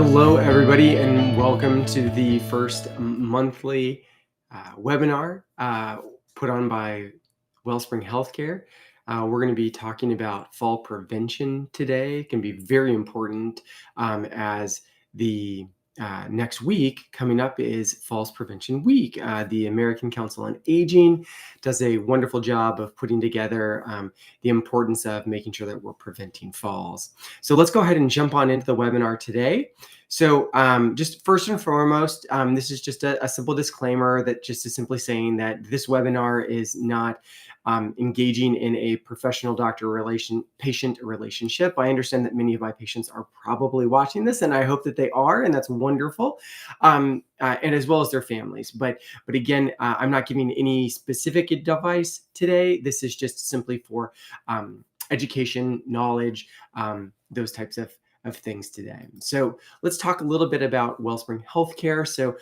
Hello, everybody, and welcome to the first monthly webinar put on by Wellspring Healthcare. We're going to be talking about fall prevention today. It can be very important as the next week coming up is Falls Prevention Week. The American Council on Aging does a wonderful job of putting together the importance of making sure that we're preventing falls. So let's go ahead and jump on into the webinar today. So just first and foremost, this is just a simple disclaimer that just is simply saying that this webinar is not engaging in a professional doctor-patient relationship. I understand that many of my patients are probably watching this, and I hope that they are, and that's wonderful, and as well as their families. But again, I'm not giving any specific advice today. This is just simply for education, knowledge, those types of things today. So let's talk a little bit about Wellspring Healthcare. So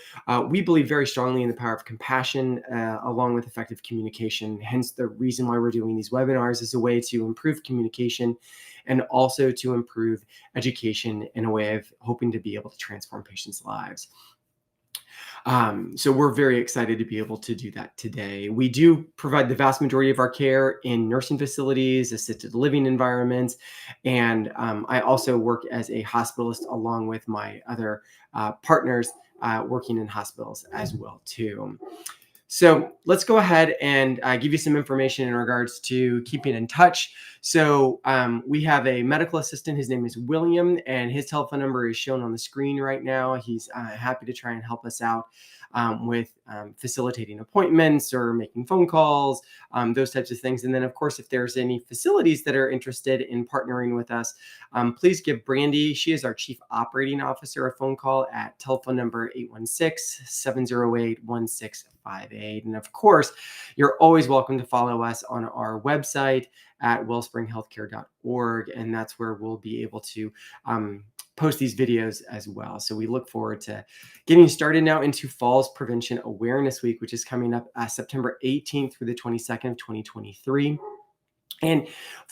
we believe very strongly in the power of compassion along with effective communication. Hence the reason why we're doing these webinars is a way to improve communication and also to improve education in a way of hoping to be able to transform patients' lives. So we're very excited to be able to do that today. We do provide the vast majority of our care in nursing facilities, assisted living environments, and I also work as a hospitalist along with my other partners working in hospitals as well too. So let's go ahead and give you some information in regards to keeping in touch. So we have a medical assistant. His name is William, and his telephone number is shown on the screen right now. He's happy to try and help us out with facilitating appointments or making phone calls, those types of things. And then, of course, if there's any facilities that are interested in partnering with us, please give Brandy, she is our Chief Operating Officer, a phone call at telephone number 816-708-1658. And of course, you're always welcome to follow us on our website at wellspringhealthcare.org. And that's where we'll be able to post these videos as well. So we look forward to getting started now into Falls Prevention Awareness Week, which is coming up September 18th through the 22nd of 2023. And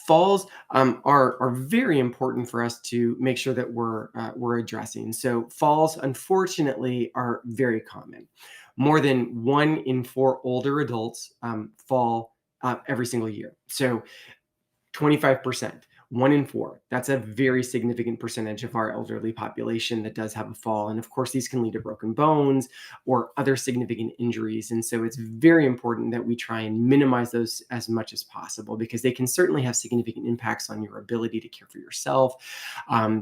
falls are very important for us to make sure that we're addressing. So falls, unfortunately, are very common. More than 1 in 4 older adults fall every single year. So 25%, 1 in 4. That's a very significant percentage of our elderly population that does have a fall. And of course, these can lead to broken bones or other significant injuries. And so it's very important that we try and minimize those as much as possible because they can certainly have significant impacts on your ability to care for yourself.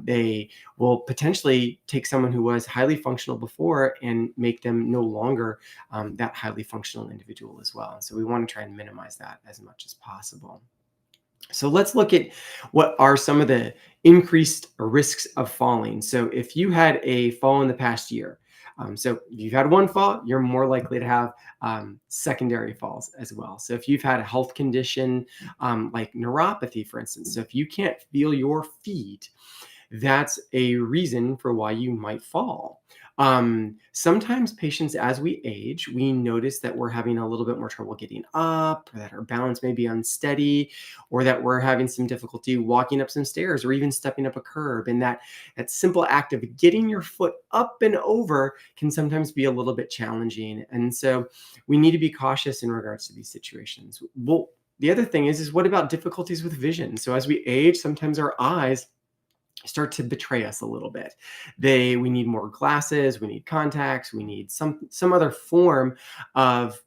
They will potentially take someone who was highly functional before and make them no longer that highly functional individual as well. So we want to try and minimize that as much as possible. So let's look at what are some of the increased risks of falling. So if you had a fall in the past year, so if you've had one fall, you're more likely to have secondary falls as well. So if you've had a health condition like neuropathy, for instance, so if you can't feel your feet, that's a reason for why you might fall. Sometimes patients, as we age, we notice that we're having a little bit more trouble getting up, or that our balance may be unsteady, or that we're having some difficulty walking up some stairs or even stepping up a curb. And that simple act of getting your foot up and over can sometimes be a little bit challenging. And so we need to be cautious in regards to these situations. Well, the other thing is what about difficulties with vision? So as we age, sometimes our eyes start to betray us a little bit. We need more glasses, we need contacts, we need some other form of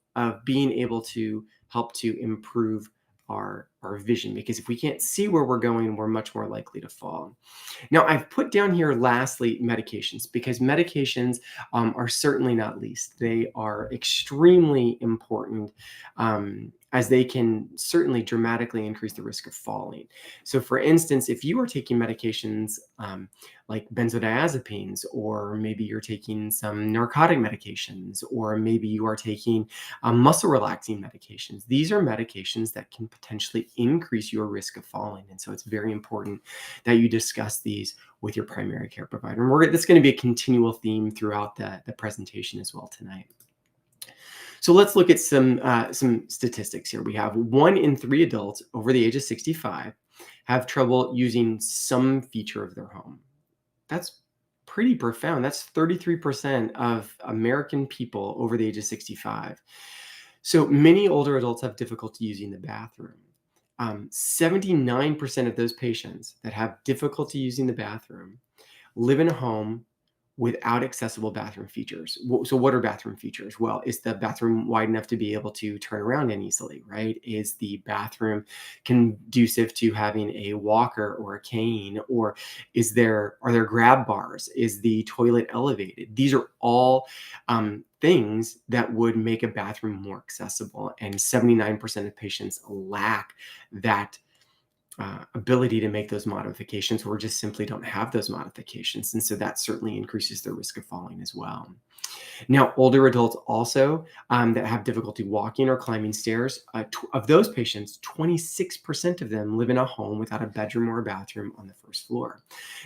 being able to help to improve our vision, because if we can't see where we're going, we're much more likely to fall. Now, I've put down here lastly medications, because medications are certainly not least. They are extremely important as they can certainly dramatically increase the risk of falling. So for instance, if you are taking medications like benzodiazepines, or maybe you're taking some narcotic medications, or maybe you are taking muscle relaxing medications, these are medications that can potentially increase your risk of falling. And so it's very important that you discuss these with your primary care provider. And that's going to be a continual theme throughout the presentation as well tonight. So let's look at some statistics here. We have 1 in 3 adults over the age of 65 have trouble using some feature of their home. That's pretty profound. That's 33% of American people over the age of 65. So many older adults have difficulty using the bathroom. 79% of those patients that have difficulty using the bathroom live in a home without accessible bathroom features. So what are bathroom features? Well, is the bathroom wide enough to be able to turn around and easily, right? Is the bathroom conducive to having a walker or a cane? Or are there grab bars? Is the toilet elevated? These are all things that would make a bathroom more accessible. And 79% of patients lack that ability to make those modifications, or just simply don't have those modifications. And so that certainly increases their risk of falling as well. Now, older adults also that have difficulty walking or climbing stairs, of those patients, 26% of them live in a home without a bedroom or a bathroom on the first floor.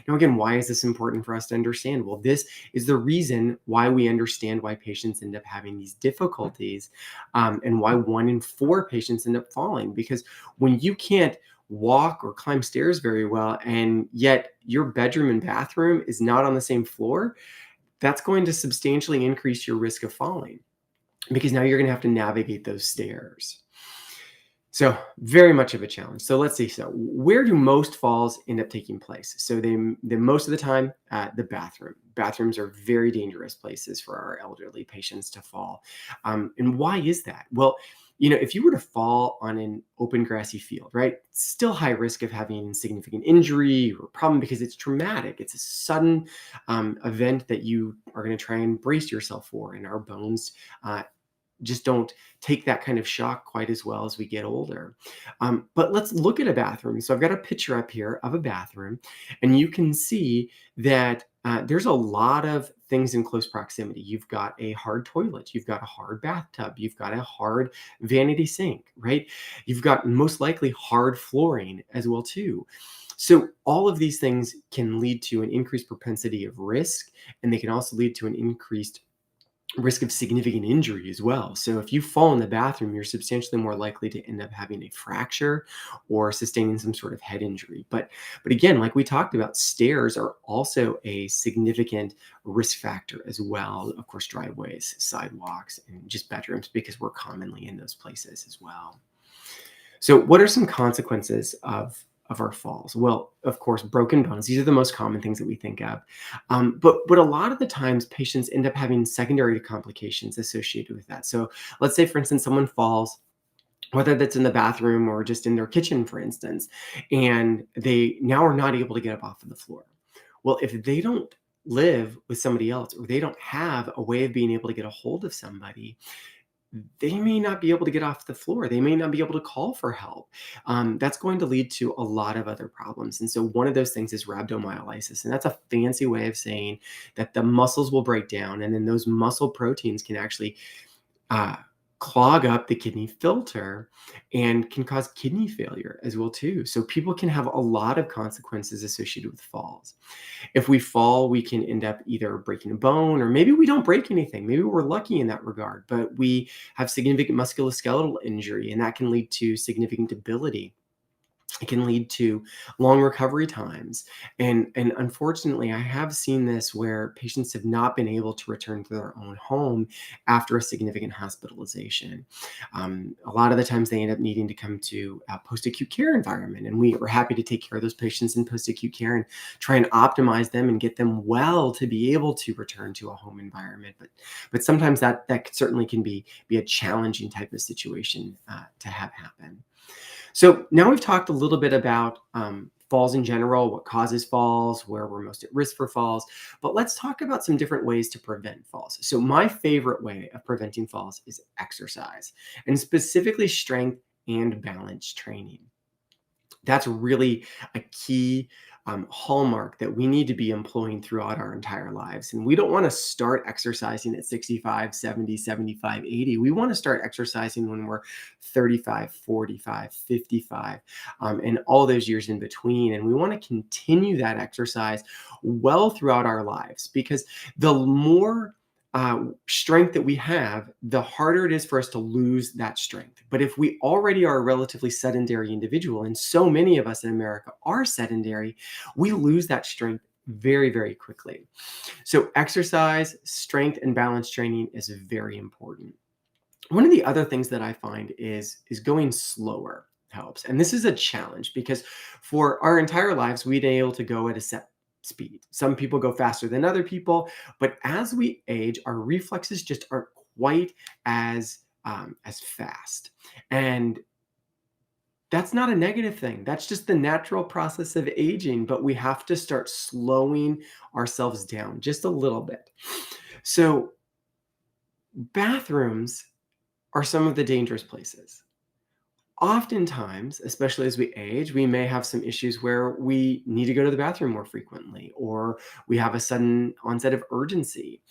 Now, again, why is this important for us to understand? Well, this is the reason why we understand why patients end up having these difficulties, and why 1 in 4 patients end up falling. Because when you can't walk or climb stairs very well, and yet your bedroom and bathroom is not on the same floor, that's going to substantially increase your risk of falling, because now you're going to have to navigate those stairs. So very much of a challenge. So let's see. So where do most falls end up taking place? So they most of the time at the bathroom. Bathrooms are very dangerous places for our elderly patients to fall. And why is that? Well, if you were to fall on an open grassy field, right, still high risk of having significant injury or problem, because it's traumatic. It's a sudden event that you are going to try and brace yourself for, and our bones just don't take that kind of shock quite as well as we get older. But let's look at a bathroom. So I've got a picture up here of a bathroom, and you can see that there's a lot of things in close proximity. You've got a hard toilet, you've got a hard bathtub, you've got a hard vanity sink, right? You've got most likely hard flooring as well too. So all of these things can lead to an increased propensity of risk, and they can also lead to an increased risk of significant injury as well. So if you fall in the bathroom, you're substantially more likely to end up having a fracture or sustaining some sort of head injury. But again, like we talked about, stairs are also a significant risk factor as well. Of course, driveways, sidewalks, and just bedrooms, because we're commonly in those places as well. So what are some consequences of our falls? Well, of course, broken bones. These are the most common things that we think of. But a lot of the times patients end up having secondary complications associated with that. So let's say, for instance, someone falls, whether that's in the bathroom or just in their kitchen, for instance, and they now are not able to get up off of the floor. Well, if they don't live with somebody else, or they don't have a way of being able to get a hold of somebody, they may not be able to get off the floor. They may not be able to call for help. That's going to lead to a lot of other problems. And so one of those things is rhabdomyolysis. And that's a fancy way of saying that the muscles will break down, and then those muscle proteins can actually uh, clog up the kidney filter and can cause kidney failure as well too. So people can have a lot of consequences associated with falls. If we fall, we can end up either breaking a bone, or maybe we don't break anything. Maybe we're lucky in that regard, but we have significant musculoskeletal injury, and that can lead to significant debility. It can lead to long recovery times. And unfortunately, I have seen this where patients have not been able to return to their own home after a significant hospitalization. A lot of the times they end up needing to come to a post-acute care environment. And we are happy to take care of those patients in post-acute care and try and optimize them and get them well to be able to return to a home environment. But sometimes that certainly can be a challenging type of situation to have happen. So now we've talked a little bit about falls in general, what causes falls, where we're most at risk for falls, but let's talk about some different ways to prevent falls. So my favorite way of preventing falls is exercise, and specifically strength and balance training. That's really a key hallmark that we need to be employing throughout our entire lives. And we don't want to start exercising at 65, 70, 75, 80. We want to start exercising when we're 35, 45, 55, and all those years in between. And we want to continue that exercise well throughout our lives, because the more strength that we have, the harder it is for us to lose that strength. But if we already are a relatively sedentary individual, and so many of us in America are sedentary, we lose that strength very, very quickly. So exercise, strength, and balance training is very important. One of the other things that I find is going slower helps. And this is a challenge because for our entire lives, we've been able to go at a set speed. Some people go faster than other people, but as we age, our reflexes just aren't quite as fast. And that's not a negative thing. That's just the natural process of aging, but we have to start slowing ourselves down just a little bit. So bathrooms are some of the dangerous places. Oftentimes, especially as we age, we may have some issues where we need to go to the bathroom more frequently, or we have a sudden onset of urgency.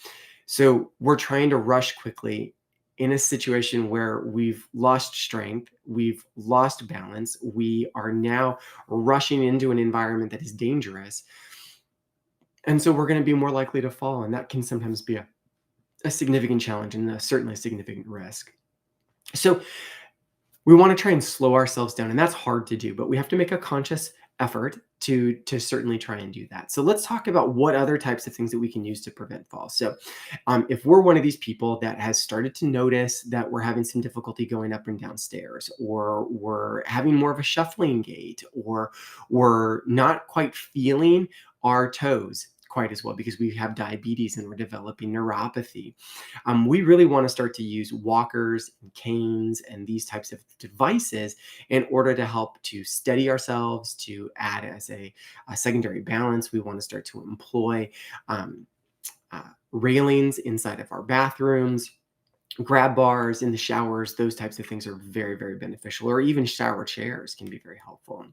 So we're trying to rush quickly in a situation where we've lost strength, we've lost balance, we are now rushing into an environment that is dangerous. And so we're going to be more likely to fall. And that can sometimes be a significant challenge and certainly a significant risk. So we want to try and slow ourselves down, and that's hard to do, but we have to make a conscious effort to certainly try and do that. So let's talk about what other types of things that we can use to prevent falls. So if we're one of these people that has started to notice that we're having some difficulty going up and down stairs, or we're having more of a shuffling gait, or we're not quite feeling our toes quite as well because we have diabetes and we're developing neuropathy, we really want to start to use walkers and canes and these types of devices in order to help to steady ourselves, to add as a secondary balance. We want to start to employ um, railings inside of our bathrooms, grab bars in the showers. Those types of things are very, very beneficial, or even shower chairs can be very helpful.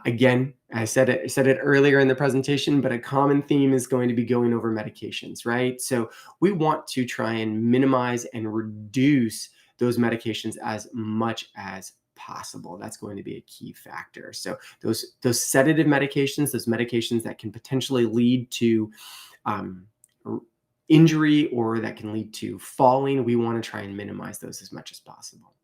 Again, I said it earlier in the presentation, but a common theme is going to be going over medications, right? So we want to try and minimize and reduce those medications as much as possible. That's going to be a key factor. So those sedative medications, those medications that can potentially lead to um, injury or that can lead to falling, we want to try and minimize those as much as possible.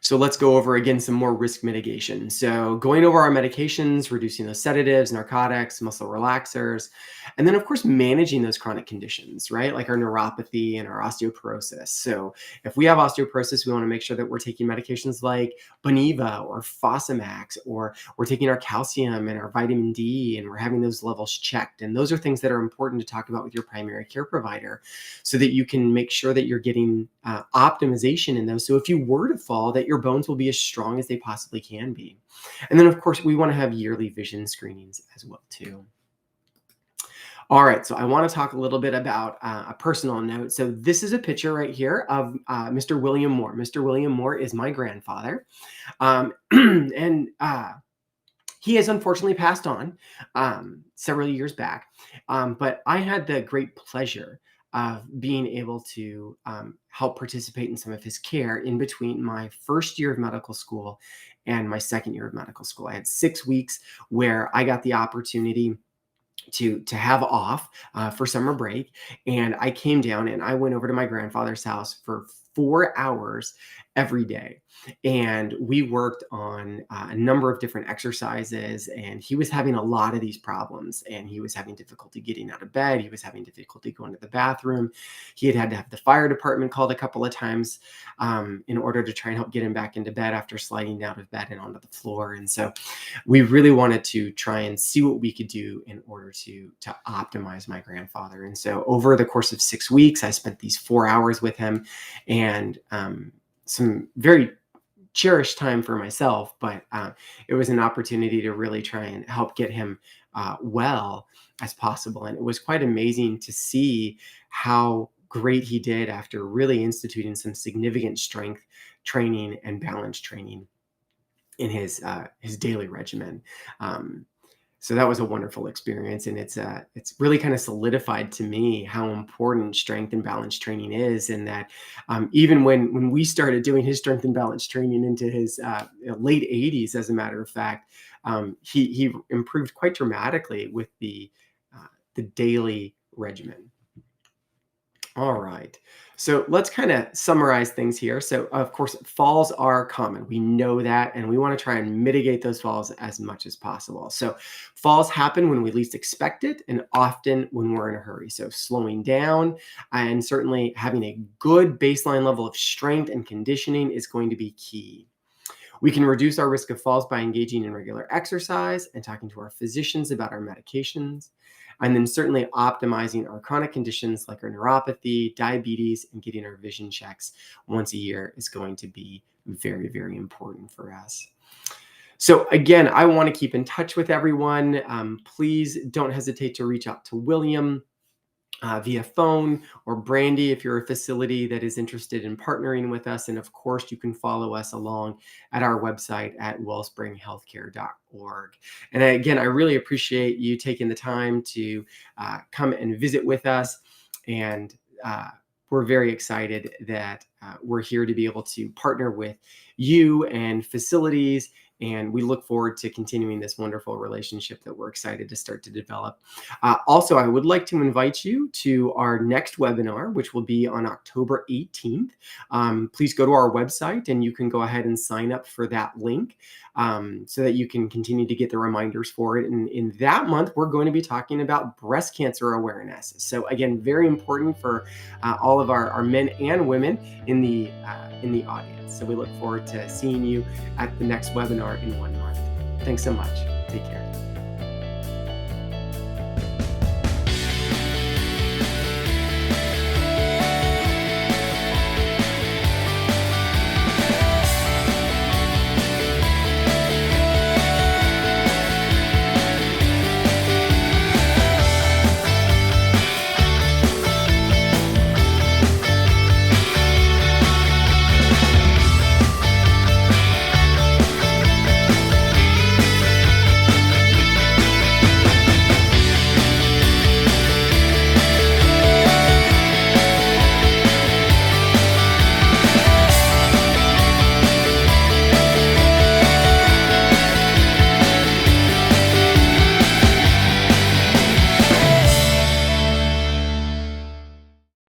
So let's go over again some more risk mitigation. So going over our medications, reducing those sedatives, narcotics, muscle relaxers, and then of course managing those chronic conditions, right? Like our neuropathy and our osteoporosis. So if we have osteoporosis, we want to make sure that we're taking medications like Boniva or Fosamax, or we're taking our calcium and our vitamin D and we're having those levels checked. And those are things that are important to talk about with your primary care provider so that you can make sure that you're getting optimization in those. So if you were to fall, that your bones will be as strong as they possibly can be. And then of course, we want to have yearly vision screenings as well too. All right, so I want to talk a little bit about a personal note. So this is a picture right here of Mr. William Moore. Mr. William Moore is my grandfather. And he has unfortunately passed on several years back, but I had the great pleasure of being able to help participate in some of his care in between my first year of medical school and my second year of medical school. I had 6 weeks where I got the opportunity to have off for summer break, and I came down and I went over to my grandfather's house for 4 hours every day, and we worked on a number of different exercises. And he was having a lot of these problems, and he was having difficulty getting out of bed, he was having difficulty going to the bathroom. He had to have the fire department called a couple of times in order to try and help get him back into bed after sliding out of bed and onto the floor. And so we really wanted to try and see what we could do in order to optimize my grandfather. And so over the course of 6 weeks, I spent these 4 hours with him, and some very cherished time for myself, but it was an opportunity to really try and help get him well as possible. And it was quite amazing to see how great he did after really instituting some significant strength training and balance training in his daily regimen. So that was a wonderful experience, and it's really kind of solidified to me how important strength and balance training is, and that even when we started doing his strength and balance training into his late 80s, as a matter of fact, he improved quite dramatically with the daily regimen. All right. So let's kind of summarize things here. So, of course, falls are common. We know that, and we want to try and mitigate those falls as much as possible. So, falls happen when we least expect it and often when we're in a hurry. So, slowing down and certainly having a good baseline level of strength and conditioning is going to be key. We can reduce our risk of falls by engaging in regular exercise and talking to our physicians about our medications. And then certainly optimizing our chronic conditions like our neuropathy, diabetes, and getting our vision checks once a year is going to be very, very important for us. So, again, I want to keep in touch with everyone. Please don't hesitate to reach out to William via phone, or Brandy if you're a facility that is interested in partnering with us. And of course, you can follow us along at our website at wellspringhealthcare.org. And again, I really appreciate you taking the time to come and visit with us. And we're very excited that we're here to be able to partner with you and facilities. And we look forward to continuing this wonderful relationship that we're excited to start to develop. Also, I would like to invite you to our next webinar, which will be on October 18th. Please go to our website and you can go ahead and sign up for that link so that you can continue to get the reminders for it. And in that month, we're going to be talking about breast cancer awareness. So again, very important for all of our men and women in the audience. So we look forward to seeing you at the next webinar in 1 month. Thanks so much. Take care.